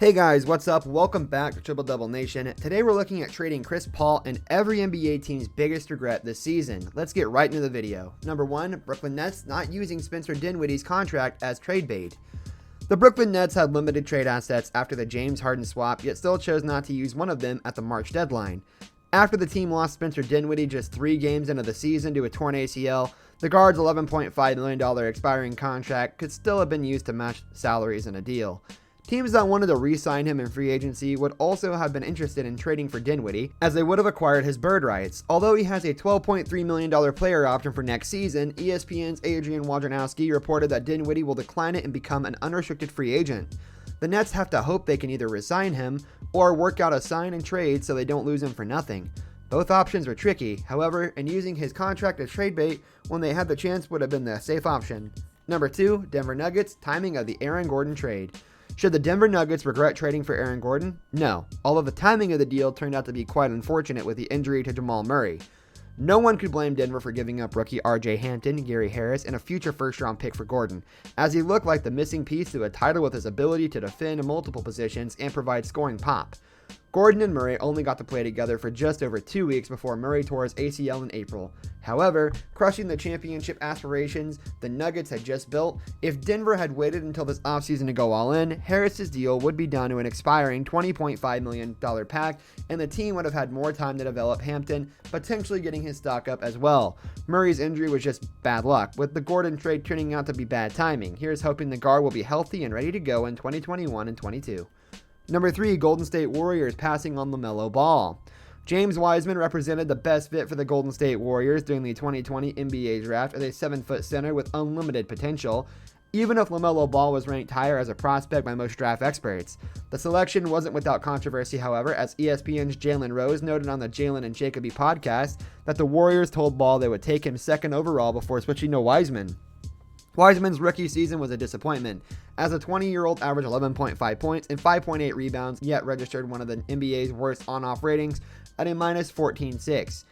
Hey guys, what's up? Welcome back to Triple Double Nation. Today we're looking at trading Chris Paul and every NBA team's biggest regret this season. Let's get right into the video. Number 1, Brooklyn Nets not using Spencer Dinwiddie's contract as trade bait. The Brooklyn Nets had limited trade assets after the James Harden swap, yet still chose not to use one of them at the March deadline. After the team lost Spencer Dinwiddie just 3 games into the season to a torn ACL, the guard's $11.5 million expiring contract could still have been used to match salaries in a deal. Teams that wanted to re-sign him in free agency would also have been interested in trading for Dinwiddie, as they would have acquired his bird rights. Although he has a $12.3 million player option for next season, ESPN's Adrian Wojnarowski reported that Dinwiddie will decline it and become an unrestricted free agent. The Nets have to hope they can either resign him or work out a sign and trade so they don't lose him for nothing. Both options were tricky, however, and using his contract as trade bait when they had the chance would have been the safe option. Number 2, Denver Nuggets, timing of the Aaron Gordon trade. Should the Denver Nuggets regret trading for Aaron Gordon? No, although the timing of the deal turned out to be quite unfortunate with the injury to Jamal Murray. No one could blame Denver for giving up rookie RJ Hampton, Gary Harris, and a future first-round pick for Gordon, as he looked like the missing piece to a title with his ability to defend multiple positions and provide scoring pop. Gordon and Murray only got to play together for just over 2 weeks before Murray tore his ACL in April. However, crushing the championship aspirations the Nuggets had just built, if Denver had waited until this offseason to go all in, Harris's deal would be down to an expiring $20.5 million pack, and the team would have had more time to develop Hampton, potentially getting his stock up as well. Murray's injury was just bad luck, with the Gordon trade turning out to be bad timing. Here's hoping the guard will be healthy and ready to go in 2021 and 22. Number 3, Golden State Warriors passing on LaMelo Ball. James Wiseman represented the best fit for the Golden State Warriors during the 2020 NBA draft as a 7-foot center with unlimited potential, even if LaMelo Ball was ranked higher as a prospect by most draft experts. The selection wasn't without controversy, however, as ESPN's Jalen Rose noted on the Jalen and Jacoby podcast that the Warriors told Ball they would take him second overall before switching to Wiseman. Wiseman's rookie season was a disappointment, as a 20-year-old averaged 11.5 points and 5.8 rebounds, yet registered one of the NBA's worst on-off ratings at a minus 14.6.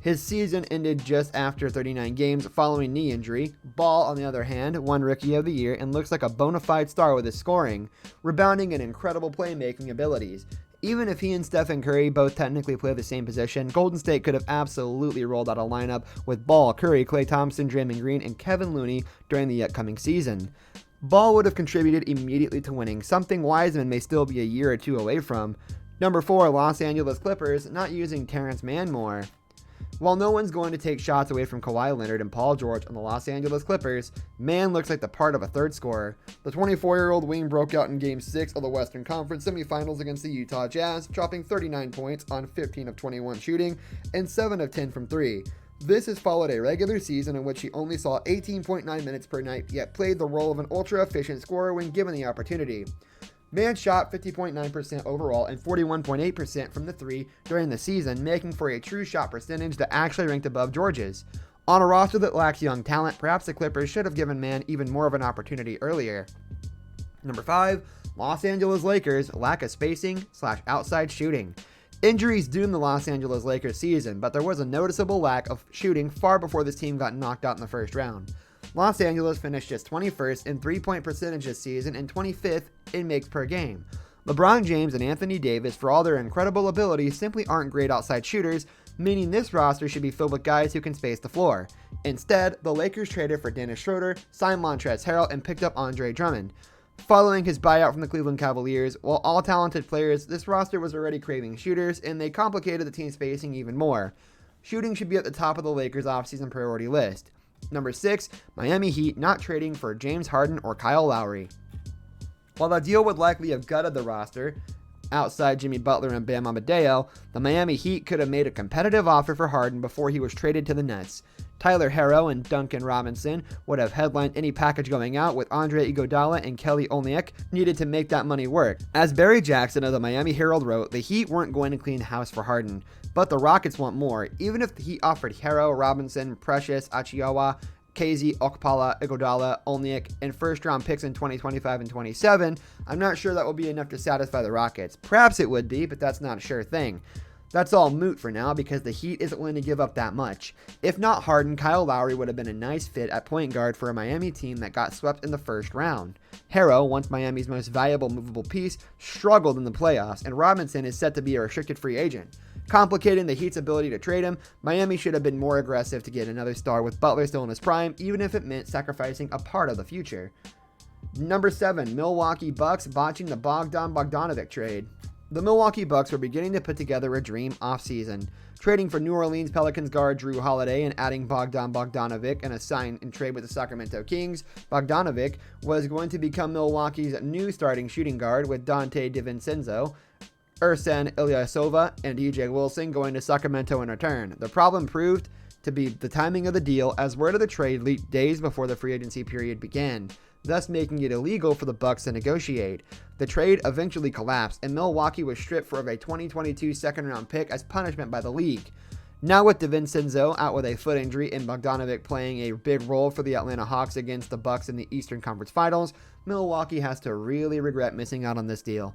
His season ended just after 39 games following knee injury. Ball, on the other hand, won Rookie of the Year and looks like a bona fide star with his scoring, rebounding, and incredible playmaking abilities. Even if he and Stephen Curry both technically play the same position, Golden State could have absolutely rolled out a lineup with Ball, Curry, Klay Thompson, Draymond Green, and Kevin Looney during the upcoming season. Ball would have contributed immediately to winning, something Wiseman may still be a year or two away from. Number 4, Los Angeles Clippers not using Terrence Mann more. While no one's going to take shots away from Kawhi Leonard and Paul George on the Los Angeles Clippers, Mann looks like the part of a third scorer. The 24-year-old wing broke out in Game 6 of the Western Conference semifinals against the Utah Jazz, dropping 39 points on 15 of 21 shooting and 7 of 10 from 3. This has followed a regular season in which he only saw 18.9 minutes per night, yet played the role of an ultra-efficient scorer when given the opportunity. Mann shot 50.9% overall and 41.8% from the 3 during the season, making for a true shot percentage that actually ranked above George's. On a roster that lacks young talent, perhaps the Clippers should have given Mann even more of an opportunity earlier. Number 5, Los Angeles Lakers lack of spacing/outside shooting. Injuries doomed the Los Angeles Lakers season, but there was a noticeable lack of shooting far before this team got knocked out in the first round. Los Angeles finished just 21st in three-point percentage this season and 25th in makes per game. LeBron James and Anthony Davis, for all their incredible abilities, simply aren't great outside shooters, meaning this roster should be filled with guys who can space the floor. Instead, the Lakers traded for Dennis Schroeder, signed Montrezl Harrell, and picked up Andre Drummond. Following his buyout from the Cleveland Cavaliers, while all talented players, this roster was already craving shooters, and they complicated the team's spacing even more. Shooting should be at the top of the Lakers' offseason priority list. Number 6, Miami Heat not trading for James Harden or Kyle Lowry. While the deal would likely have gutted the roster, outside Jimmy Butler and Bam Adebayo, the Miami Heat could have made a competitive offer for Harden before he was traded to the Nets. Tyler Herro and Duncan Robinson would have headlined any package going out, with Andre Iguodala and Kelly Olynyk needed to make that money work. As Barry Jackson of the Miami Herald wrote, the Heat weren't going to clean house for Harden, but the Rockets want more. Even if the Heat offered Herro, Robinson, Precious, Achiuwa, KZ, Okpala, Iguodala, Olynyk, and first-round picks in 2025 and 27, I'm not sure that will be enough to satisfy the Rockets. Perhaps it would be, but that's not a sure thing. That's all moot for now because the Heat isn't willing to give up that much. If not Harden, Kyle Lowry would have been a nice fit at point guard for a Miami team that got swept in the first round. Harrow, once Miami's most valuable movable piece, struggled in the playoffs, and Robinson is set to be a restricted free agent. Complicating the Heat's ability to trade him, Miami should have been more aggressive to get another star with Butler still in his prime, even if it meant sacrificing a part of the future. Number 7, Milwaukee Bucks botching the Bogdan Bogdanovic trade. The Milwaukee Bucks were beginning to put together a dream offseason, trading for New Orleans Pelicans guard Jrue Holiday and adding Bogdan Bogdanovic and a sign and trade with the Sacramento Kings. Bogdanovic was going to become Milwaukee's new starting shooting guard with Dante DiVincenzo, Ersan Ilyasova, and DJ Wilson going to Sacramento in return. The problem proved to be the timing of the deal, as word of the trade leaked days before the free agency period began, thus making it illegal for the Bucks to negotiate. The trade eventually collapsed, and Milwaukee was stripped for a 2022 second-round pick as punishment by the league. Now with DiVincenzo out with a foot injury and Bogdanovic playing a big role for the Atlanta Hawks against the Bucks in the Eastern Conference Finals, Milwaukee has to really regret missing out on this deal.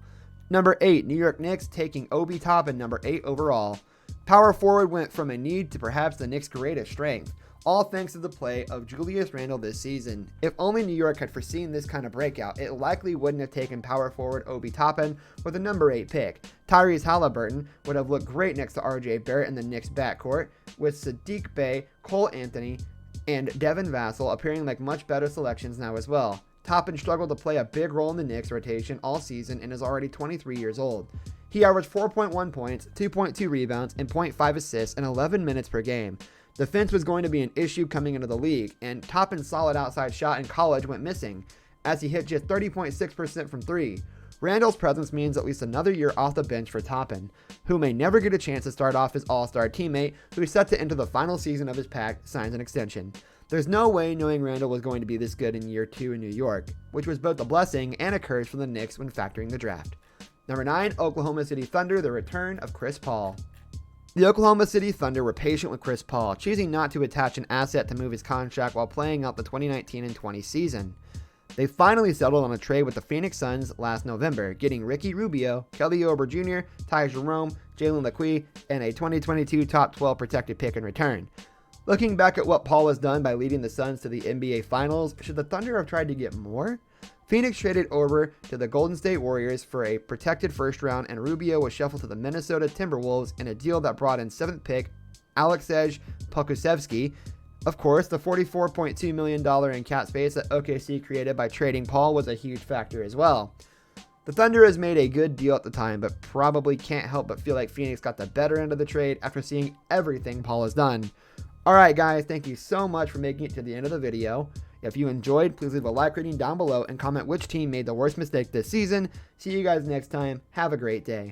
Number 8, New York Knicks taking Obi Toppin, number 8 overall. Power forward went from a need to perhaps the Knicks' greatest strength, all thanks to the play of Julius Randle this season. If only New York had foreseen this kind of breakout, it likely wouldn't have taken power forward Obi Toppin with a number 8 pick. Tyrese Halliburton would have looked great next to RJ Barrett in the Knicks backcourt, with Sadiq Bey, Cole Anthony, and Devin Vassell appearing like much better selections now as well. Toppin struggled to play a big role in the Knicks rotation all season and is already 23 years old. He averaged 4.1 points, 2.2 rebounds, and 0.5 assists in 11 minutes per game. Defense was going to be an issue coming into the league, and Toppin's solid outside shot in college went missing, as he hit just 30.6% from 3. Randall's presence means at least another year off the bench for Toppin, who may never get a chance to start off his all-star teammate, who is set to enter the final season of his pact, signs an extension. There's no way knowing Randall was going to be this good in year 2 in New York, which was both a blessing and a curse for the Knicks when factoring the draft. Number 9, Oklahoma City Thunder, the return of Chris Paul. The Oklahoma City Thunder were patient with Chris Paul, choosing not to attach an asset to move his contract while playing out the 2019 and 20 season. They finally settled on a trade with the Phoenix Suns last November, getting Ricky Rubio, Kelly Oubre Jr., Ty Jerome, Jalen Lecque, and a 2022 top 12 protected pick in return. Looking back at what Paul has done by leading the Suns to the NBA Finals, should the Thunder have tried to get more? Phoenix traded over to the Golden State Warriors for a protected first round, and Rubio was shuffled to the Minnesota Timberwolves in a deal that brought in 7th pick Aleksej Pokusevski. Of course, the $44.2 million in cap space that OKC created by trading Paul was a huge factor as well. The Thunder has made a good deal at the time, but probably can't help but feel like Phoenix got the better end of the trade after seeing everything Paul has done. Alright guys, thank you so much for making it to the end of the video. If you enjoyed, please leave a like rating down below and comment which team made the worst mistake this season. See you guys next time. Have a great day.